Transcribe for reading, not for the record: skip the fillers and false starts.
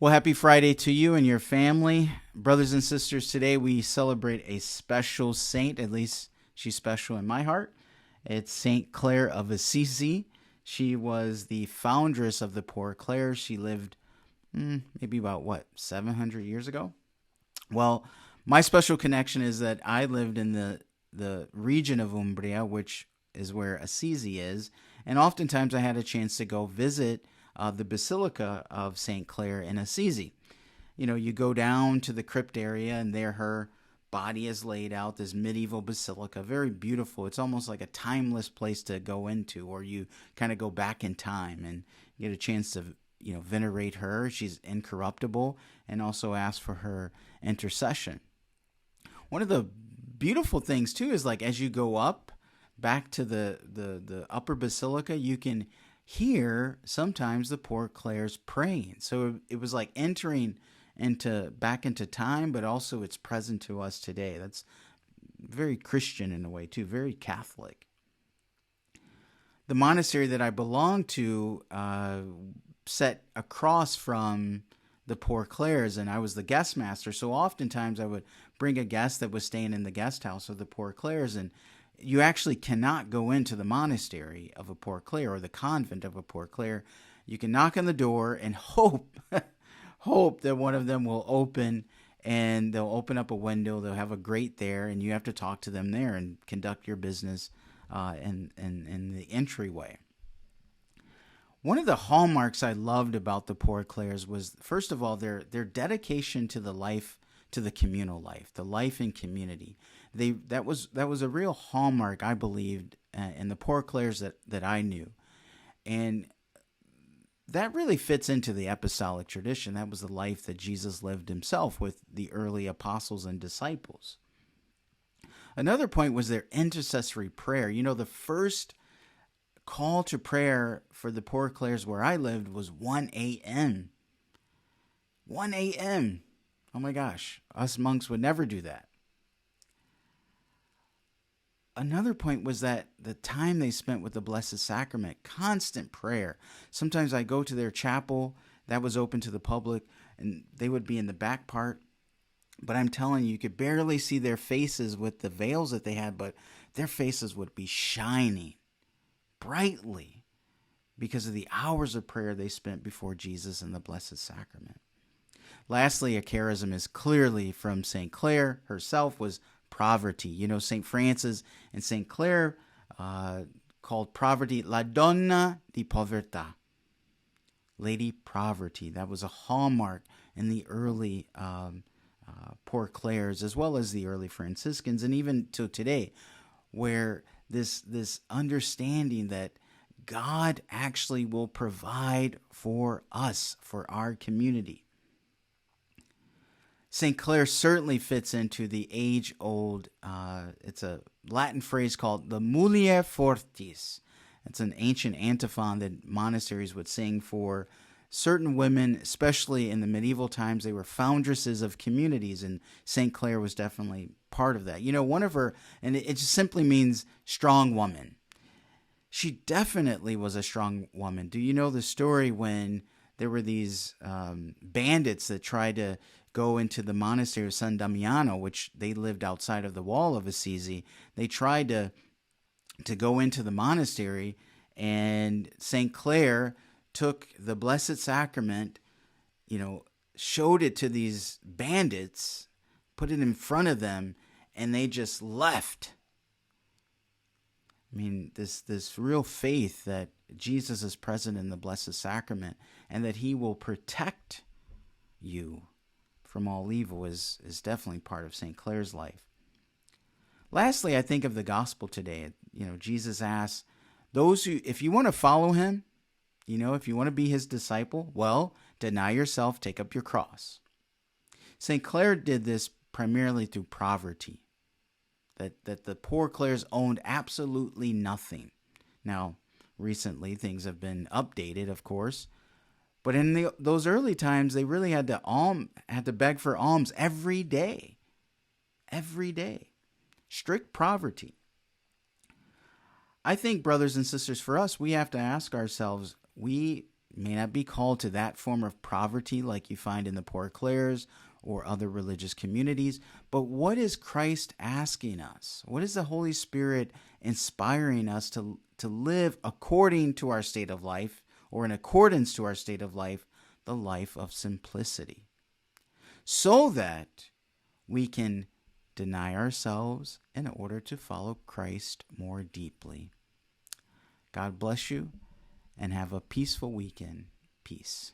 Well, happy Friday to you and your family. Brothers and sisters, today we celebrate a special saint, at least she's special in my heart. It's Saint Clare of Assisi. She was the foundress of the Poor Clares. She lived maybe about, 700 years ago? Well, my special connection is that I lived in the region of Umbria, which is where Assisi is, and oftentimes I had a chance to go visit the Basilica of St. Clare in Assisi. You know, you go down to the crypt area, and there her body is laid out, this medieval basilica, very beautiful. It's almost like a timeless place to go into, or you kind of go back in time and get a chance to, venerate her. She's incorruptible, and also ask for her intercession. One of the beautiful things too is, like, as you go up back to the upper basilica, you can hear sometimes the Poor Clares praying. So it was like entering back into time, but also it's present to us today. That's very Christian in a way too, very Catholic. The monastery that I belong to sat across from the Poor Clares, and I was the guest master. So oftentimes I would bring a guest that was staying in the guest house of the Poor Clares, and you actually cannot go into the monastery of a Poor Clare or the convent of a Poor Clare. You can knock on the door and hope that one of them will open, and they'll open up a window. They'll have a grate there, and you have to talk to them there and conduct your business in the entryway. One of the hallmarks I loved about the Poor Clares was, first of all, their dedication to the communal life, the life in community. That was a real hallmark, I believed, in the Poor Clares that I knew, and that really fits into the apostolic tradition. That was the life that Jesus lived himself with the early apostles and disciples. Another point was their intercessory prayer. You know, the first call to prayer for the Poor Clares where I lived was 1 a.m. 1 a.m. Oh my gosh, us monks would never do that. Another point was that the time they spent with the Blessed Sacrament, constant prayer. Sometimes I go to their chapel that was open to the public, and they would be in the back part. But I'm telling you could barely see their faces with the veils that they had, but their faces would be shining brightly because of the hours of prayer they spent before Jesus and the Blessed Sacrament. Lastly, a charism is clearly from St. Clare herself, was poverty. You know, St. Francis and St. Clare called poverty La Donna di Povertà, Lady Poverty. That was a hallmark in the early Poor Clares, as well as the early Franciscans, and even to today, where this understanding that God actually will provide for us, for our community. St. Clare certainly fits into the age-old, it's a Latin phrase called the Mulier Fortis. It's an ancient antiphon that monasteries would sing for certain women, especially in the medieval times. They were foundresses of communities, and St. Clare was definitely part of that. You know, one of her, and it just simply means strong woman. She definitely was a strong woman. Do you know the story when there were these bandits that tried to go into the monastery of San Damiano, which they lived outside of the wall of Assisi? They tried to go into the monastery, and St. Clare took the Blessed Sacrament, showed it to these bandits, put it in front of them, and they just left. I mean, this real faith that Jesus is present in the Blessed Sacrament and that he will protect you from all evil is definitely part of St. Clare's life. Lastly, I think of the gospel today. Jesus asks those who, if you want to follow him, if you want to be his disciple, well, deny yourself, take up your cross. St. Clare did this primarily through poverty, that the Poor Clares owned absolutely nothing. Now, recently, things have been updated, of course, but in those early times, they really had to beg for alms every day. Every day. Strict poverty. I think, brothers and sisters, for us, we have to ask ourselves, we may not be called to that form of poverty like you find in the poor Clares or other religious communities, but what is Christ asking us? What is the Holy Spirit inspiring us to live according to our state of life, or in accordance to our state of life, the life of simplicity, so that we can deny ourselves in order to follow Christ more deeply. God bless you, and have a peaceful weekend. Peace.